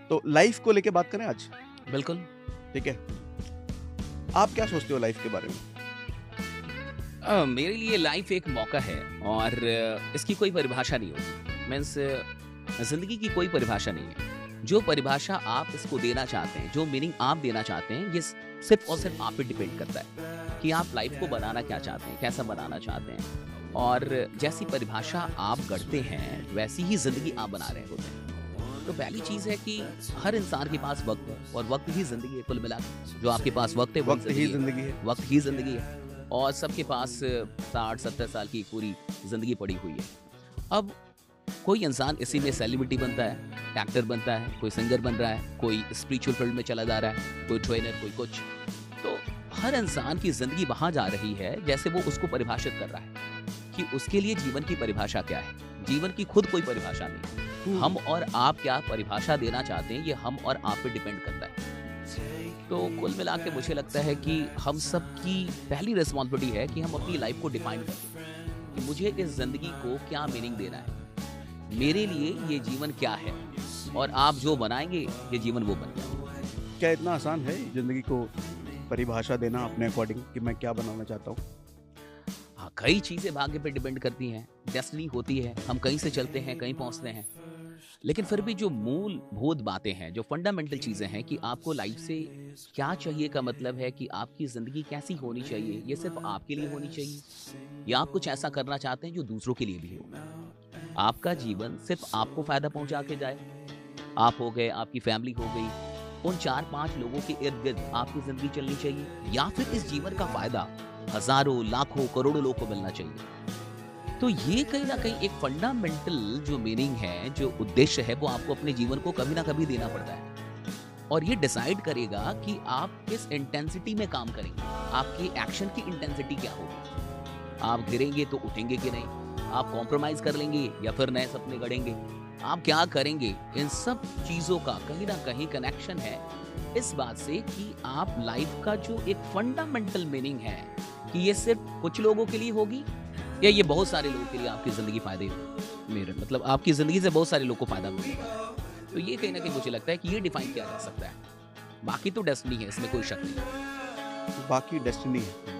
तो लाइफ को लेके बात करें आज, बिल्कुल। ठीक है? आप क्या सोचते हो लाइफ के बारे में? मेरे लिए लाइफ एक मौका है और इसकी कोई परिभाषा नहीं होती। मीन्स ज़िंदगी की कोई परिभाषा नहीं है। जो परिभाषा आप इसको देना चाहते हैं, जो मीनिंग आप देना चाहते हैं, ये सिर्फ़ और सिर्फ़ आप पे डिपेंड करता है कि आप लाइफ को बनाना क्या चाहते हैं, कैसा बनाना चाहते हैं। और जैसी परिभाषा आप गढ़ते हैं, वैसी ही ज़िंदगी आप बना रहे होते हैं। तो पहली चीज़ है कि हर इंसान के पास वक़्त है और वक़्त ही ज़िंदगी है कुल मिला के। जो आपके पास वक़्त है, वही वक्त ही ज़िंदगी है। जिंदगी है। वक़्त ही ज़िंदगी है और सबके पास 60-70 साल की पूरी ज़िंदगी पड़ी हुई है। अब कोई इंसान इसी में सेलिब्रिटी बनता है, एक्टर बनता है, कोई सिंगर बन रहा है, कोई स्पिरिचुअल फील्ड में चला जा रहा है, कोई ट्रेनर, कोई कुछ। तो हर इंसान की ज़िंदगी वहाँ जा रही है जैसे वो उसको परिभाषित कर रहा है कि उसके लिए जीवन की परिभाषा क्या है। जीवन की खुद कोई परिभाषा नहीं। हम और आप क्या परिभाषा देना चाहते हैं, ये हम और आप पे डिपेंड करता है। तो कुल मिला के मुझे लगता है कि हम सब की पहली रिस्पॉन्सिबिलिटी है कि हम अपनी लाइफ को डिफाइन करें कि मुझे इस जिंदगी को क्या मीनिंग देना है, मेरे लिए ये जीवन क्या है, और आप जो बनाएंगे ये जीवन वो बन जाएगा। क्या इतना आसान है जिंदगी को परिभाषा देना अपने अकॉर्डिंग कि मैं क्या बनाना चाहता हूँ? हाँ, कई चीजें भाग्य पे डिपेंड करती हैं, डेस्टिनी होती है, हम कहीं से चलते हैं कहीं पहुंचते हैं। लेकिन फिर भी जो मूलभूत बातें हैं, जो फंडामेंटल चीजें हैं कि आपको लाइफ से क्या चाहिए, का मतलब है कि आपकी जिंदगी कैसी होनी चाहिए, ये सिर्फ आपके लिए होनी चाहिए या आप कुछ ऐसा करना चाहते हैं जो दूसरों के लिए भी हो। आपका जीवन सिर्फ आपको फायदा पहुंचा के जाए, आप हो गए, आपकी फैमिली हो गई, उन 4-5 लोगों के इर्द गिर्द आपकी जिंदगी चलनी चाहिए, या फिर इस जीवन का फायदा हजारों, लाखों, करोड़ों लोगों को मिलना चाहिए। तो ये कहीं ना कहीं एक फंडामेंटल जो मीनिंग है, जो उद्देश्य है, वो आपको अपने जीवन को कभी ना कभी देना पड़ता है। और ये डिसाइड करेगा कि आप किस इंटेंसिटी में काम करेंगे, आपकी एक्शन की इंटेंसिटी क्या होगी। आप गिरेंगे तो उठेंगे कि नहीं, आप कॉम्प्रोमाइज कर लेंगे या फिर नए सपने गढ़ेंगे, आप क्या करेंगे। इन सब चीजों का कहीं ना कहीं कनेक्शन है इस बात से कि आप लाइफ का जो एक फंडामेंटल मीनिंग है कि ये सिर्फ कुछ लोगों के लिए होगी या ये बहुत सारे लोगों के लिए आपकी जिंदगी फायदे, मेरे मतलब आपकी जिंदगी से बहुत सारे लोगों को फायदा मिलेगा। तो ये कहीं ना कहीं मुझे लगता है कि ये डिफाइन किया जा सकता है। बाकी तो डेस्टिनी है, इसमें कोई शक नहीं। बाकी डेस्टिनी है।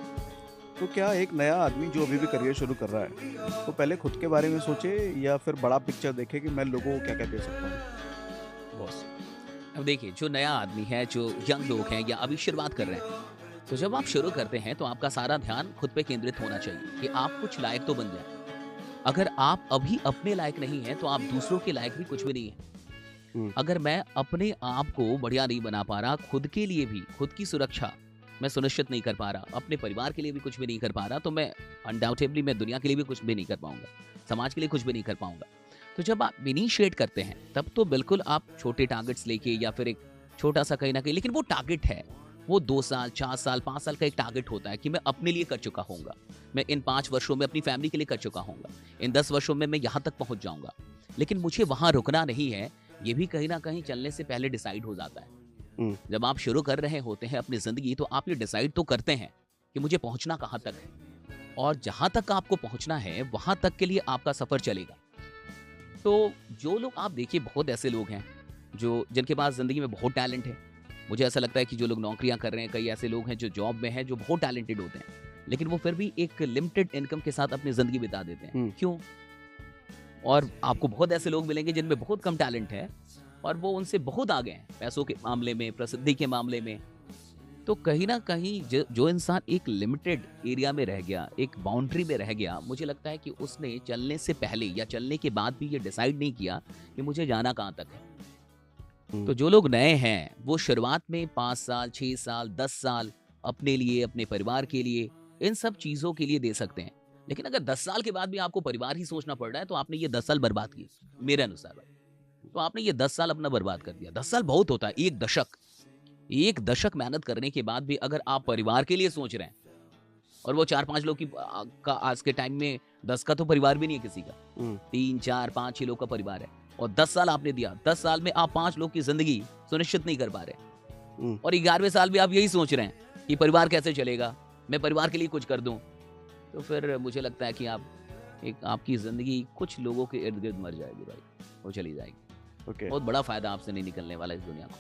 तो क्या एक नया आदमी जो अभी भी करियर शुरू कर रहा है, तो पहले खुद के बारे में सोचे या फिर बड़ा पिक्चर देखे कि मैं लोगों को क्या क्या दे सकता हूँ? बॉस, अब देखिए, जो नया आदमी है, जो यंग लोग हैं या अभी शुरुआत कर रहे हैं, तो जब आप शुरू करते हैं तो आपका सारा ध्यान खुद पे केंद्रित होना चाहिए कि आप कुछ लायक तो बन जाए। अगर आप अभी अपने लायक नहीं हैं तो आप दूसरों के लायक भी कुछ भी नहीं है। हम्म, अगर मैं अपने आप को बढ़िया नहीं बना पा रहा, खुद के लिए भी, खुद की सुरक्षा मैं सुनिश्चित नहीं कर पा रहा, अपने परिवार के लिए भी कुछ भी नहीं कर पा रहा, तो मैं अनडाउटेबली मैं दुनिया के लिए भी कुछ भी नहीं कर पाऊंगा, समाज के लिए कुछ भी नहीं कर पाऊंगा। तो जब आप इनिशिएट करते हैं तब तो बिल्कुल आप छोटे टारगेट्स लेके या फिर एक छोटा सा कहीं ना कहीं, लेकिन वो टारगेट है, वो 2 साल, 4 साल, 5 साल का एक टारगेट होता है कि मैं अपने लिए कर चुका होऊंगा, मैं इन 5 वर्षों में अपनी फैमिली के लिए कर चुका होऊंगा, इन 10 वर्षों में मैं यहाँ तक पहुंच जाऊंगा। लेकिन मुझे वहां रुकना नहीं है, ये भी कहीं ना कहीं चलने से पहले डिसाइड हो जाता है। हम्म, जब आप शुरू कर रहे होते हैं अपनी जिंदगी, तो आप ये डिसाइड तो करते हैं कि मुझे पहुंचना कहां तक है, और जहां तक आपको पहुंचना है वहां तक के लिए आपका सफर चलेगा। तो जो लोग आप देखिए, बहुत ऐसे लोग हैं जो जिनके पास जिंदगी में बहुत टैलेंट है। मुझे ऐसा लगता है कि जो लोग नौकरियां कर रहे हैं, कई ऐसे लोग हैं जो जॉब में हैं, जो बहुत टैलेंटेड होते हैं, लेकिन वो फिर भी एक लिमिटेड इनकम के साथ अपनी जिंदगी बिता देते हैं। हम्म, क्यों? और आपको बहुत ऐसे लोग मिलेंगे जिनमें बहुत कम टैलेंट है और वो उनसे बहुत आगे हैं पैसों के मामले में, प्रसिद्धि के मामले में। तो कहीं ना कहीं जो इंसान एक लिमिटेड एरिया में रह गया, एक बाउंड्री में रह गया, मुझे लगता है कि उसने चलने से पहले या चलने के बाद भी ये डिसाइड नहीं किया कि मुझे जाना कहाँ तक है। हम्म, तो जो लोग नए हैं वो शुरुआत में 5 साल, 6 साल, 10 साल अपने लिए, अपने परिवार के लिए, इन सब चीज़ों के लिए दे सकते हैं। लेकिन अगर 10 साल के बाद भी आपको परिवार ही सोचना पड़ रहा है तो आपने ये 10 साल बर्बाद किए, मेरे अनुसार भाई। तो आपने ये 10 साल अपना बर्बाद कर दिया। 10 साल बहुत होता है, एक दशक मेहनत करने के बाद भी अगर आप परिवार के लिए सोच रहे हैं, और वो 4-5 लोग का आज के टाइम में 10 का तो परिवार भी नहीं है किसी का, हम्म, 3, 4, 5, 6 लोग का परिवार है, और 10 साल आपने दिया, 10 साल में आप 5 लोग की जिंदगी सुनिश्चित नहीं कर पा रहे, हम्म। और 11वें साल भी आप यही सोच रहे हैं कि परिवार कैसे चलेगा, मैं परिवार के लिए कुछ कर दूं। तो फिर मुझे लगता है कि आपकी जिंदगी कुछ लोगों के इर्द गिर्द मर जाएगी भाई, वो चली जाएगी। ओके। बहुत बड़ा फ़ायदा आपसे नहीं निकलने वाला इस दुनिया को।